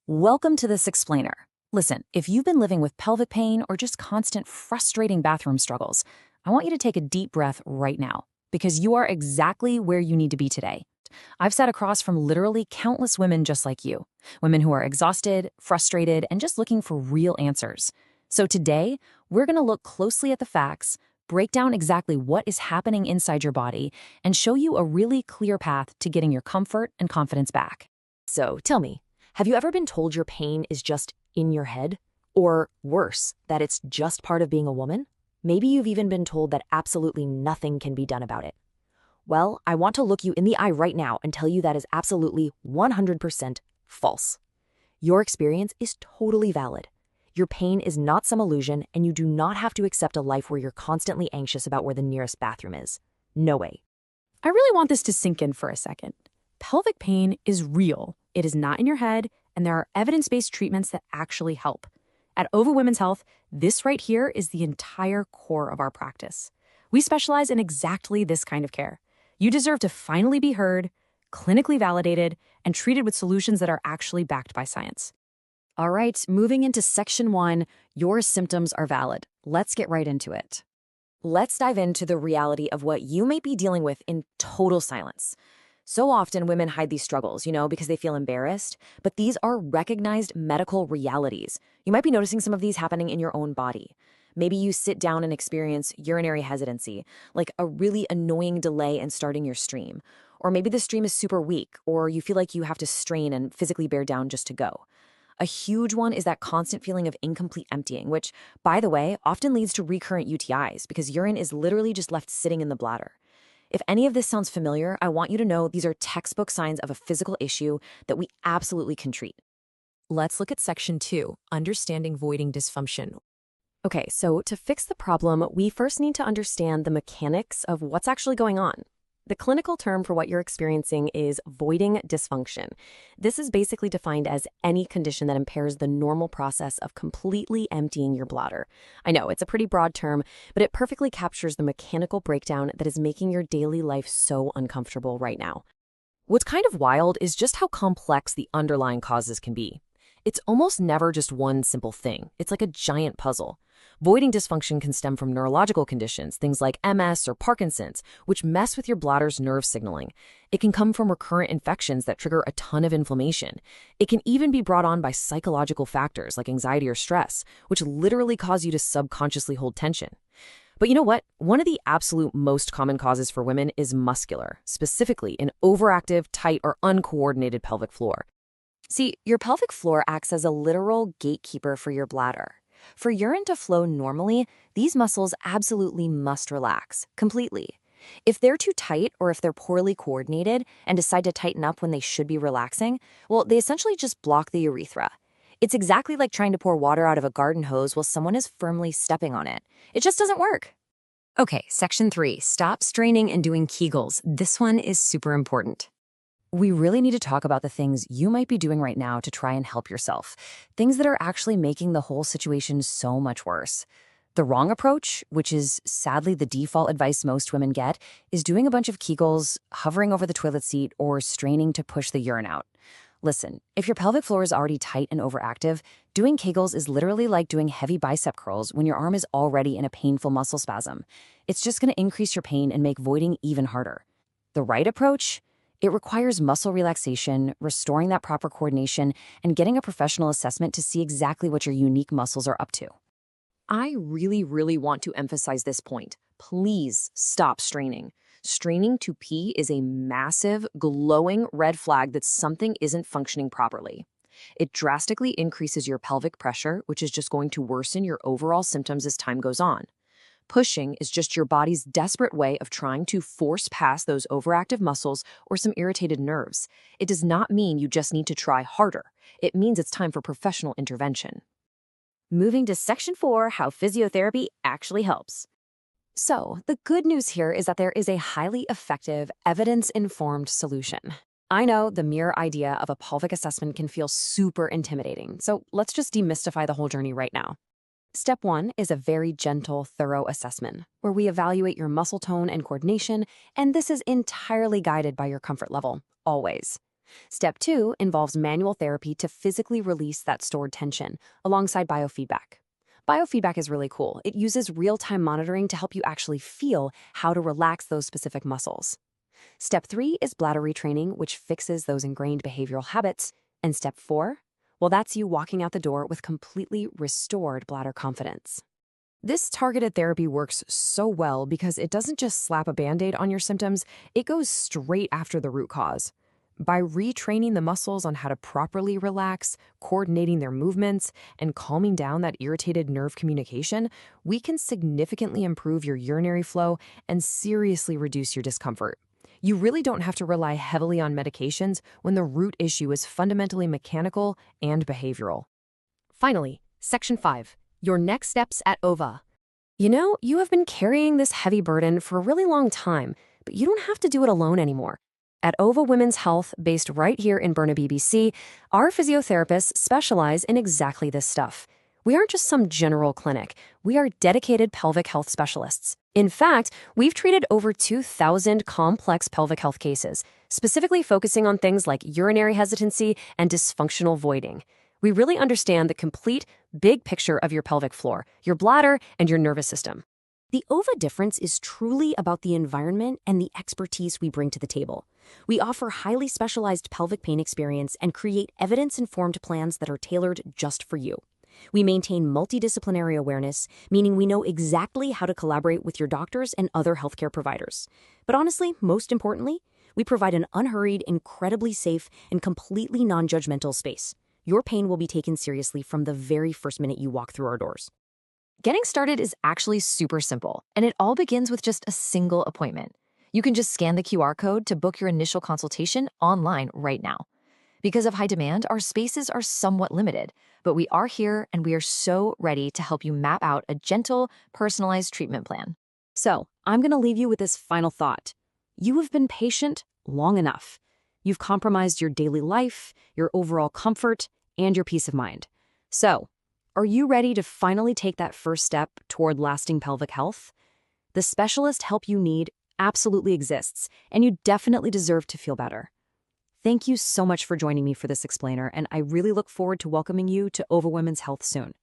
Welcome to this explainer. Listen, if you've been living with pelvic pain or just constant frustrating bathroom struggles, I want you to take a deep breath right now because you are exactly where you need to be today. I've sat across from literally countless women just like you, women who are exhausted, frustrated, and just looking for real answers. So today, we're going to look closely at the facts, break down exactly what is happening inside your body, and show you a really clear path to getting your comfort and confidence back. So tell me, have you ever been told your pain is just in your head? Or worse, that it's just part of being a woman? Maybe you've even been told that absolutely nothing can be done about it. Well, I want to look you in the eye right now and tell you that is absolutely 100% false. Your experience is totally valid. Your pain is not some illusion, and you do not have to accept a life where you're constantly anxious about where the nearest bathroom is. No way. I really want this to sink in for a second. Pelvic pain is real. It is not in your head, and there are evidence-based treatments that actually help. At Ova Women's Health, this right here is the entire core of our practice. We specialize in exactly this kind of care. You deserve to finally be heard, clinically validated, and treated with solutions that are actually backed by science. All right, moving into section 1, your symptoms are valid. Let's get right into it. Let's dive into the reality of what you may be dealing with in total silence. So often women hide these struggles, because they feel embarrassed, but these are recognized medical realities. You might be noticing some of these happening in your own body. Maybe you sit down and experience urinary hesitancy, like a really annoying delay in starting your stream. Or maybe the stream is super weak, or you feel like you have to strain and physically bear down just to go. A huge one is that constant feeling of incomplete emptying, which, by the way, often leads to recurrent UTIs because urine is literally just left sitting in the bladder. If any of this sounds familiar, I want you to know these are textbook signs of a physical issue that we absolutely can treat. Let's look at section 2, understanding voiding dysfunction. Okay, so to fix the problem, we first need to understand the mechanics of what's actually going on. The clinical term for what you're experiencing is voiding dysfunction. This is basically defined as any condition that impairs the normal process of completely emptying your bladder. I know, it's a pretty broad term, but it perfectly captures the mechanical breakdown that is making your daily life so uncomfortable right now. What's kind of wild is just how complex the underlying causes can be. It's almost never just one simple thing. It's like a giant puzzle. Voiding dysfunction can stem from neurological conditions, things like MS or Parkinson's, which mess with your bladder's nerve signaling. It can come from recurrent infections that trigger a ton of inflammation. It can even be brought on by psychological factors like anxiety or stress, which literally cause you to subconsciously hold tension. But you know what? One of the absolute most common causes for women is muscular, specifically an overactive, tight, or uncoordinated pelvic floor. See, your pelvic floor acts as a literal gatekeeper for your bladder. For urine to flow normally, these muscles absolutely must relax, completely. If they're too tight or if they're poorly coordinated and decide to tighten up when they should be relaxing, well, they essentially just block the urethra. It's exactly like trying to pour water out of a garden hose while someone is firmly stepping on it. It just doesn't work. Okay, section 3, stop straining and doing Kegels. This one is super important. We really need to talk about the things you might be doing right now to try and help yourself. Things that are actually making the whole situation so much worse. The wrong approach, which is sadly the default advice most women get, is doing a bunch of Kegels, hovering over the toilet seat, or straining to push the urine out. Listen, if your pelvic floor is already tight and overactive, doing Kegels is literally like doing heavy bicep curls when your arm is already in a painful muscle spasm. It's just going to increase your pain and make voiding even harder. The right approach? It requires muscle relaxation, restoring that proper coordination, and getting a professional assessment to see exactly what your unique muscles are up to. I really want to emphasize this point. Please stop straining. Straining to pee is a massive, glowing red flag that something isn't functioning properly. It drastically increases your pelvic pressure, which is just going to worsen your overall symptoms as time goes on. Pushing is just your body's desperate way of trying to force past those overactive muscles or some irritated nerves. It does not mean you just need to try harder. It means it's time for professional intervention. Moving to section 4, how physiotherapy actually helps. So, the good news here is that there is a highly effective, evidence-informed solution. I know the mere idea of a pelvic assessment can feel super intimidating, so let's just demystify the whole journey right now. Step 1 is a very gentle, thorough assessment, where we evaluate your muscle tone and coordination, and this is entirely guided by your comfort level, always. Step 2 involves manual therapy to physically release that stored tension, alongside biofeedback. Biofeedback is really cool. It uses real-time monitoring to help you actually feel how to relax those specific muscles. Step 3 is bladder retraining, which fixes those ingrained behavioral habits. And step 4? Well, that's you walking out the door with completely restored bladder confidence. This targeted therapy works so well because it doesn't just slap a Band-Aid on your symptoms, it goes straight after the root cause. By retraining the muscles on how to properly relax, coordinating their movements, and calming down that irritated nerve communication, we can significantly improve your urinary flow and seriously reduce your discomfort. You really don't have to rely heavily on medications when the root issue is fundamentally mechanical and behavioral. Finally, Section 5, your next steps at OVA. You know, you have been carrying this heavy burden for a really long time, but you don't have to do it alone anymore. At OVA Women's Health, based right here in Burnaby, BC, our physiotherapists specialize in exactly this stuff. We aren't just some general clinic. We are dedicated pelvic health specialists. In fact, we've treated over 2,000 complex pelvic health cases, specifically focusing on things like urinary hesitancy and dysfunctional voiding. We really understand the complete, big picture of your pelvic floor, your bladder, and your nervous system. The OVA difference is truly about the environment and the expertise we bring to the table. We offer highly specialized pelvic pain experience and create evidence-informed plans that are tailored just for you. We maintain multidisciplinary awareness, meaning we know exactly how to collaborate with your doctors and other healthcare providers. But honestly, most importantly, we provide an unhurried, incredibly safe, and completely non-judgmental space. Your pain will be taken seriously from the very first minute you walk through our doors. Getting started is actually super simple, and it all begins with just a single appointment. You can just scan the QR code to book your initial consultation online right now. Because of high demand, our spaces are somewhat limited, but we are here and we are so ready to help you map out a gentle, personalized treatment plan. So, I'm going to leave you with this final thought. You have been patient long enough. You've compromised your daily life, your overall comfort, and your peace of mind. So, are you ready to finally take that first step toward lasting pelvic health? The specialist help you need absolutely exists, and you definitely deserve to feel better. Thank you so much for joining me for this explainer, and I really look forward to welcoming you to OVA Women's Health soon.